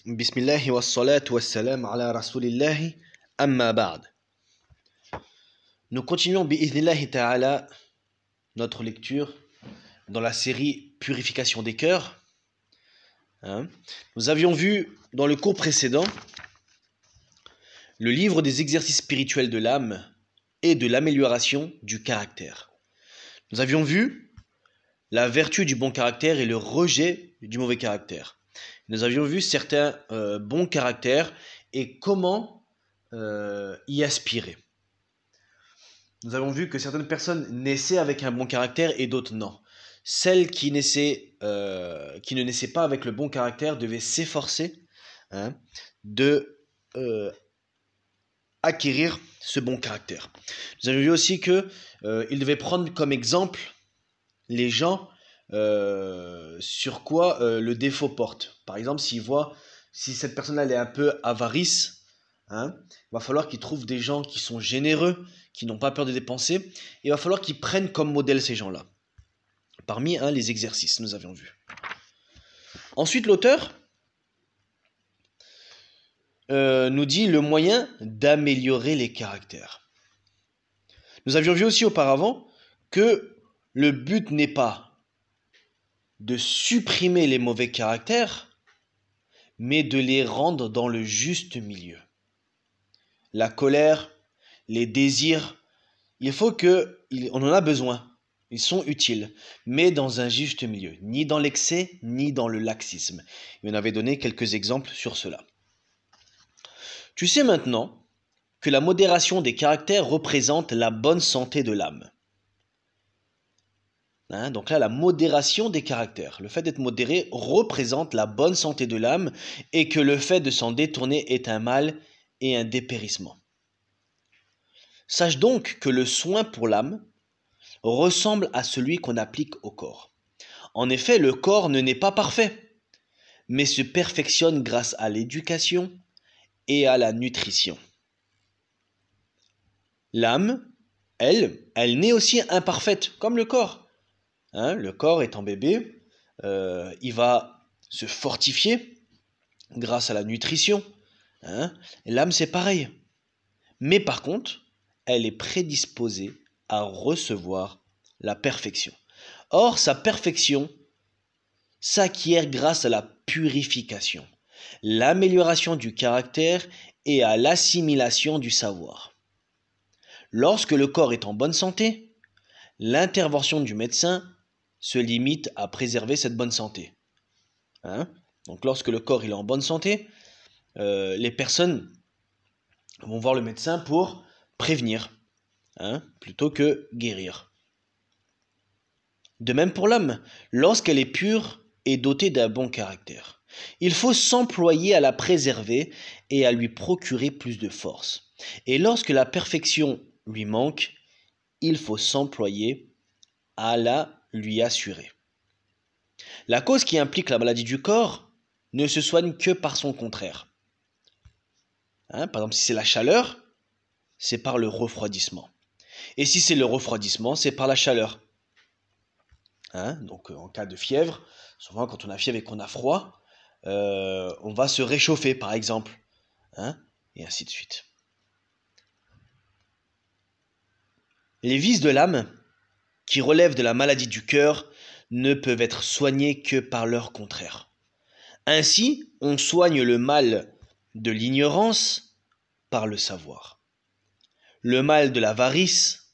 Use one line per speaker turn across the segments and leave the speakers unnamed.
Bismillahi wa salatu wa salam ala rasulillahi amma ba'd. Nous continuons bi'idhnillahi ta'ala notre lecture dans la série Purification des cœurs. Nous avions vu dans le cours précédent le livre des exercices spirituels de l'âme et de l'amélioration du caractère. Nous avions vu la vertu du bon caractère et le rejet du mauvais caractère. Nous avions vu certains bons caractères et comment y aspirer. Nous avons vu que certaines personnes naissaient avec un bon caractère et d'autres non. Celles qui ne naissaient pas avec le bon caractère devaient s'efforcer de acquérir ce bon caractère. Nous avons vu aussi qu'ils devaient prendre comme exemple les gens sur quoi le défaut porte. Par exemple, s'ils voient, si cette personne-là elle est un peu avarice, il va falloir qu'ils trouvent des gens qui sont généreux, qui n'ont pas peur de dépenser. Il va falloir qu'ils prennent comme modèle ces gens-là. Parmi les exercices, nous avions vu. Ensuite, l'auteur nous dit le moyen d'améliorer les caractères. Nous avions vu aussi auparavant que le but n'est pas de supprimer les mauvais caractères, mais de les rendre dans le juste milieu. La colère, les désirs, il faut on en a besoin, ils sont utiles, mais dans un juste milieu, ni dans l'excès, ni dans le laxisme. Il en avait donné quelques exemples sur cela. Tu sais maintenant que la modération des caractères représente la bonne santé de l'âme. Donc là, la modération des caractères, le fait d'être modéré représente la bonne santé de l'âme et que le fait de s'en détourner est un mal et un dépérissement. Sache donc que le soin pour l'âme ressemble à celui qu'on applique au corps. En effet, le corps ne naît pas parfait, mais se perfectionne grâce à l'éducation et à la nutrition. L'âme, elle naît aussi imparfaite, comme le corps. Le corps étant bébé, il va se fortifier grâce à la nutrition. L'âme, c'est pareil. Mais par contre, elle est prédisposée à recevoir la perfection. Or, sa perfection s'acquiert grâce à la purification, l'amélioration du caractère et à l'assimilation du savoir. Lorsque le corps est en bonne santé, l'intervention du médecin se limite à préserver cette bonne santé. Donc lorsque le corps il est en bonne santé, les personnes vont voir le médecin pour prévenir, plutôt que guérir. De même pour l'âme, lorsqu'elle est pure et dotée d'un bon caractère, il faut s'employer à la préserver et à lui procurer plus de force. Et lorsque la perfection lui manque, il faut s'employer à la lui assurer. La cause qui implique la maladie du corps ne se soigne que par son contraire. Par exemple, si c'est la chaleur, c'est par le refroidissement. Et si c'est le refroidissement, c'est par la chaleur. Donc en cas de fièvre, souvent quand on a fièvre et qu'on a froid, on va se réchauffer par exemple. Et ainsi de suite. Les vices de l'âme, qui relèvent de la maladie du cœur, ne peuvent être soignés que par leur contraire. Ainsi, on soigne le mal de l'ignorance par le savoir, le mal de l'avarice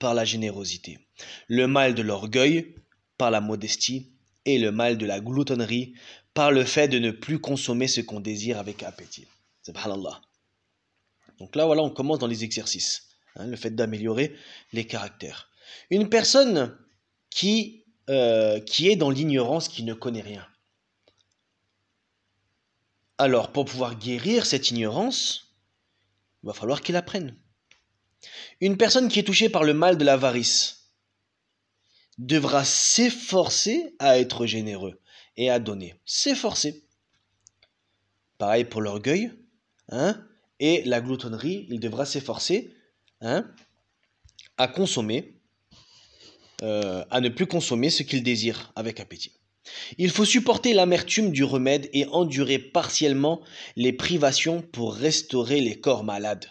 par la générosité, le mal de l'orgueil par la modestie et le mal de la gloutonnerie par le fait de ne plus consommer ce qu'on désire avec appétit. Subhanallah. Donc là, voilà, on commence dans les exercices, le fait d'améliorer les caractères. Une personne qui est dans l'ignorance, qui ne connaît rien. Alors, pour pouvoir guérir cette ignorance, il va falloir qu'il apprenne. Une personne qui est touchée par le mal de l'avarice devra s'efforcer à être généreux et à donner. S'efforcer. Pareil pour l'orgueil, et la gloutonnerie, il devra s'efforcer à consommer, à ne plus consommer ce qu'il désire avec appétit. Il faut supporter l'amertume du remède et endurer partiellement les privations pour restaurer les corps malades.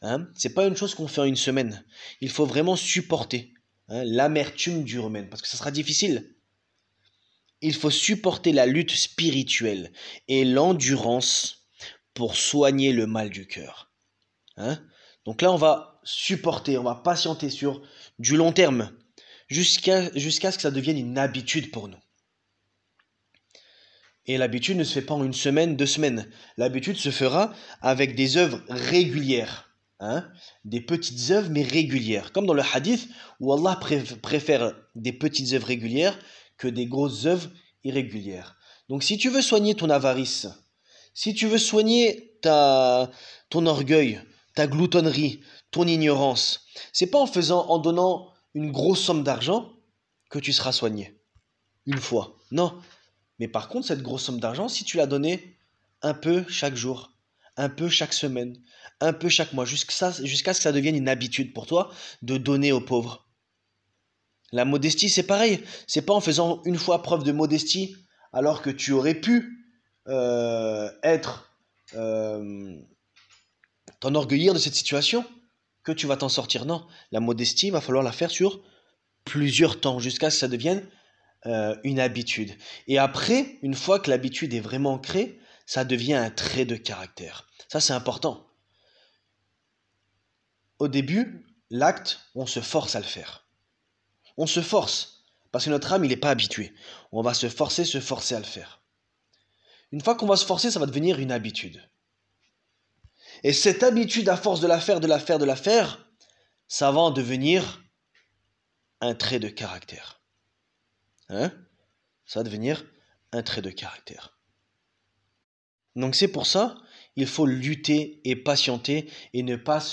Hein? C'est pas une chose qu'on fait en une semaine. Il faut vraiment supporter, hein, l'amertume du remède, parce que ça sera difficile. Il faut supporter la lutte spirituelle et l'endurance pour soigner le mal du cœur. Hein? Donc là, on va supporter, on va patienter sur du long terme, jusqu'à ce que ça devienne une habitude pour nous. Et l'habitude ne se fait pas en une semaine, 2 semaines. L'habitude se fera avec des œuvres régulières. Hein? Des petites œuvres, mais régulières. Comme dans le hadith, où Allah préfère des petites œuvres régulières que des grosses œuvres irrégulières. Donc si tu veux soigner ton avarice, si tu veux soigner ton orgueil, ta gloutonnerie, ton ignorance, c'est pas en donnant une grosse somme d'argent que tu seras soigné. Une fois. Non. Mais par contre, cette grosse somme d'argent, si tu l'as donnée un peu chaque jour, un peu chaque semaine, un peu chaque mois, jusqu'à ce que ça devienne une habitude pour toi de donner aux pauvres. La modestie, c'est pareil. C'est pas en faisant une fois preuve de modestie, alors que tu aurais pu t'enorgueillir de cette situation, que tu vas t'en sortir. Non, la modestie, il va falloir la faire sur plusieurs temps, jusqu'à ce que ça devienne une habitude. Et après, une fois que l'habitude est vraiment ancrée, ça devient un trait de caractère. Ça, c'est important. Au début, l'acte, on se force à le faire. On se force, parce que notre âme, il n'est pas habitué. On va se forcer à le faire. Une fois qu'on va se forcer, ça va devenir une habitude. Et cette habitude, à force de la faire, ça va en devenir un trait de caractère. Hein? Ça va devenir un trait de caractère. Donc c'est pour ça, il faut lutter et patienter et ne pas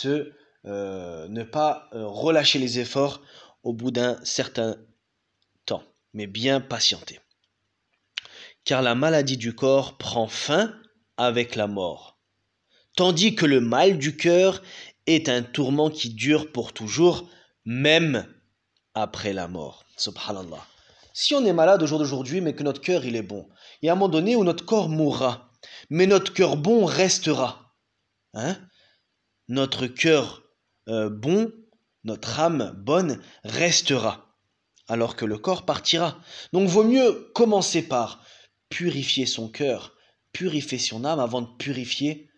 relâcher les efforts au bout d'un certain temps, mais bien patienter. Car la maladie du corps prend fin avec la mort, tandis que le mal du cœur est un tourment qui dure pour toujours, même après la mort. Subhanallah. Si on est malade au jour d'aujourd'hui, mais que notre cœur il est bon, il y a un moment donné où notre corps mourra, mais notre cœur bon restera. Hein? Notre cœur bon, notre âme bonne restera, alors que le corps partira. Donc vaut mieux commencer par purifier son cœur, purifier son âme avant de purifier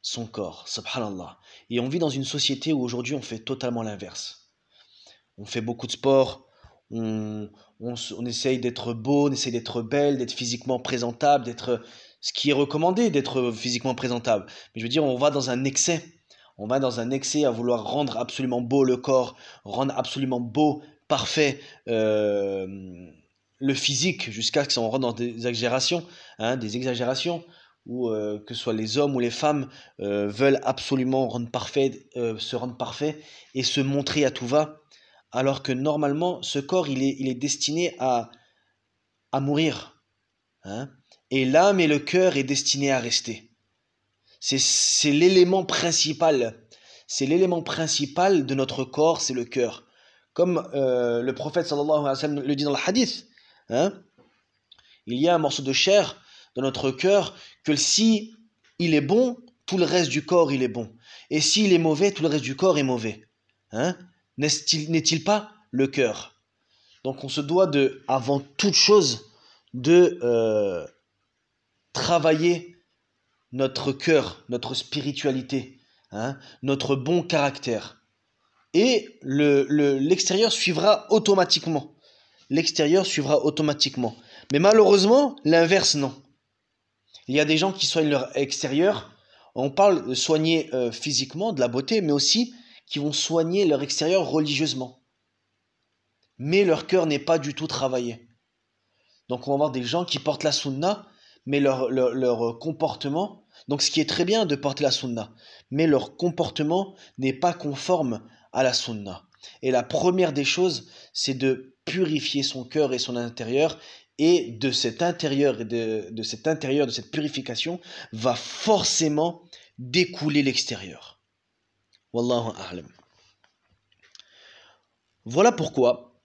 son corps. Subhanallah. Et on vit dans une société où aujourd'hui on fait totalement l'inverse. On fait beaucoup de sport, on essaye d'être beau, on essaye d'être belle, d'être physiquement présentable, d'être ce qui est recommandé, d'être physiquement présentable. Mais je veux dire, on va dans un excès. On va dans un excès à vouloir rendre absolument beau le corps, rendre absolument beau, parfait le physique, jusqu'à ce qu'on rentre dans des exagérations, où que ce soit les hommes ou les femmes veulent absolument se rendre parfait et se montrer à tout va. Alors que normalement, ce corps, il est destiné à mourir. Hein? Et l'âme et le cœur est destiné à rester. C'est l'élément principal. C'est l'élément principal de notre corps, c'est le cœur. Comme le prophète sallallahu alayhi wa sallam le dit dans le hadith. Hein? Il y a un morceau de chair dans notre cœur que si il est bon, tout le reste du corps, il est bon. Et s'il est mauvais, tout le reste du corps est mauvais. Hein? N'est-il pas le cœur? Donc on se doit avant toute chose de travailler notre cœur, notre spiritualité, hein, notre bon caractère. Et l'extérieur suivra automatiquement. L'extérieur suivra automatiquement. Mais malheureusement, l'inverse, non. Il y a des gens qui soignent leur extérieur. On parle de soigner physiquement, de la beauté, mais aussi qui vont soigner leur extérieur religieusement. Mais leur cœur n'est pas du tout travaillé. Donc on va voir des gens qui portent la sunna, mais leur comportement, donc ce qui est très bien de porter la sunna, mais leur comportement n'est pas conforme à la sunna. Et la première des choses, c'est de purifier son cœur et son intérieur, et de cet intérieur, de cette purification, va forcément découler l'extérieur. Wallahu a'lam. Voilà pourquoi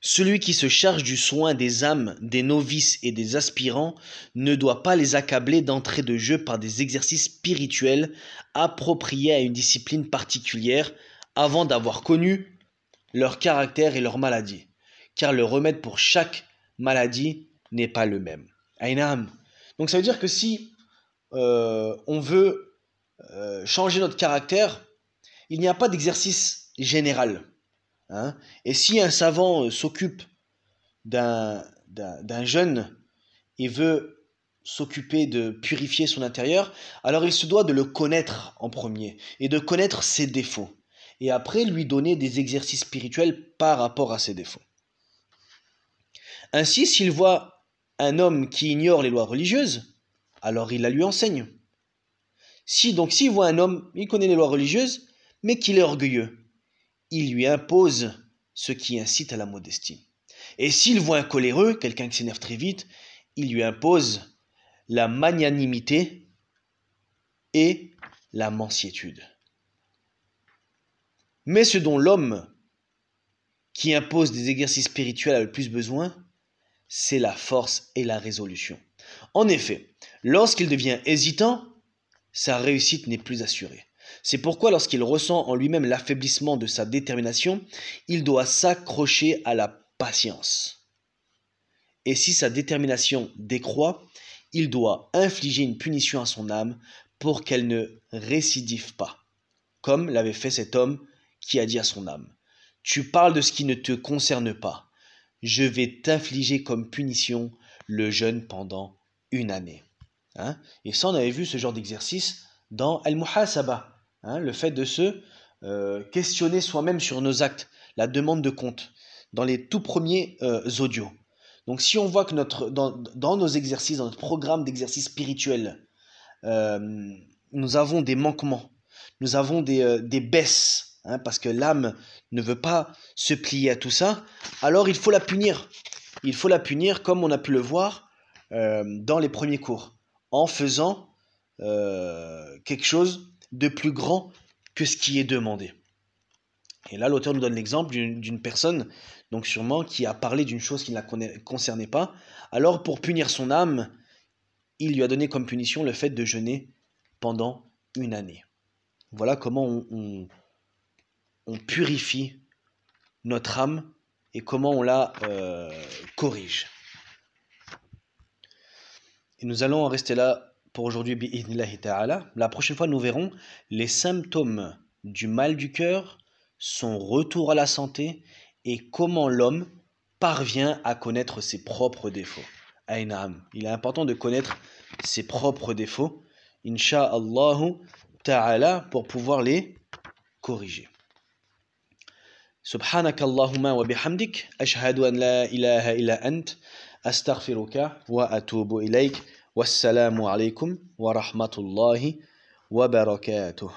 Celui qui se charge du soin des âmes, des novices et des aspirants ne doit pas les accabler d'entrée de jeu par des exercices spirituels appropriés à une discipline particulière avant d'avoir connu leur caractère et leur maladie, car le remède pour chaque maladie n'est pas le même. Aïnam. Donc ça veut dire que si on veut changer notre caractère, il n'y a pas d'exercice général. Hein. Et si un savant s'occupe d'un jeune et veut s'occuper de purifier son intérieur, alors il se doit de le connaître en premier et de connaître ses défauts. Et après lui donner des exercices spirituels par rapport à ses défauts. Ainsi, s'il voit un homme qui ignore les lois religieuses, alors il la lui enseigne. S'il voit un homme, il connaît les lois religieuses, mais qu'il est orgueilleux, il lui impose ce qui incite à la modestie. Et s'il voit un coléreux, quelqu'un qui s'énerve très vite, il lui impose la magnanimité et la mansuétude. Mais ce dont l'homme qui impose des exercices spirituels a le plus besoin, c'est la force et la résolution. En effet, lorsqu'il devient hésitant, sa réussite n'est plus assurée. C'est pourquoi lorsqu'il ressent en lui-même l'affaiblissement de sa détermination, il doit s'accrocher à la patience. Et si sa détermination décroît, il doit infliger une punition à son âme pour qu'elle ne récidive pas, comme l'avait fait cet homme qui a dit à son âme : « Tu parles de ce qui ne te concerne pas. Je vais t'infliger comme punition le jeûne pendant 1 année. » Hein. Et ça, on avait vu ce genre d'exercice dans Al-Muhasaba, hein, le fait de se questionner soi-même sur nos actes, la demande de compte, dans les tout premiers audios. Donc si on voit que dans nos exercices, dans notre programme d'exercice spirituel, nous avons des manquements, nous avons des baisses, hein, parce que l'âme ne veut pas se plier à tout ça, alors il faut la punir. Il faut la punir comme on a pu le voir dans les premiers cours, en faisant quelque chose de plus grand que ce qui est demandé. Et là, l'auteur nous donne l'exemple d'une personne, donc sûrement, qui a parlé d'une chose qui ne la concernait pas. Alors, pour punir son âme, il lui a donné comme punition le fait de jeûner pendant 1 année. Voilà comment on purifie notre âme et comment on la corrige. Et nous allons en rester là pour aujourd'hui, bi'idhnillahi ta'ala. La prochaine fois, nous verrons les symptômes du mal du cœur, son retour à la santé et comment l'homme parvient à connaître ses propres défauts. Aïnam. Il est important de connaître ses propres défauts, insha'Allah ta'ala, pour pouvoir les corriger. سبحانك اللهم وبحمدك أشهد أن لا إله إلا أنت أستغفرك وأتوب إليك والسلام عليكم ورحمة الله وبركاته.